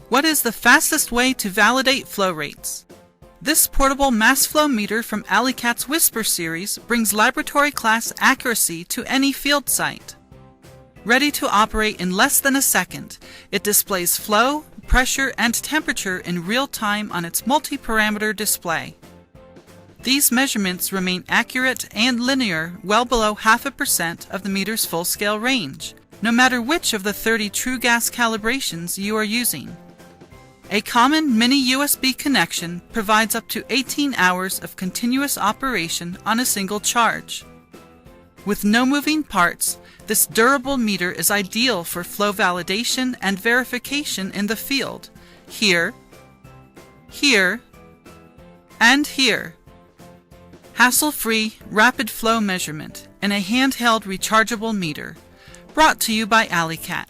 What is the fastest way to validate flow rates? This portable mass flow meter from AliCat's Whisper series brings laboratory-class accuracy to any field site. Ready to operate in less than a second, it displays flow, pressure, and temperature in real time on its multi-parameter display. These measurements remain accurate and linear, well below 0.5% of the meter's full-scale range, no matter which of the 30 true gas calibrations you are using. A common mini USB connection provides up to 18 hours of continuous operation on a single charge. With no moving parts, this durable meter is ideal for flow validation and verification in the field, here, and here. Hassle-free, rapid flow measurement in a handheld rechargeable meter, brought to you by AliCat.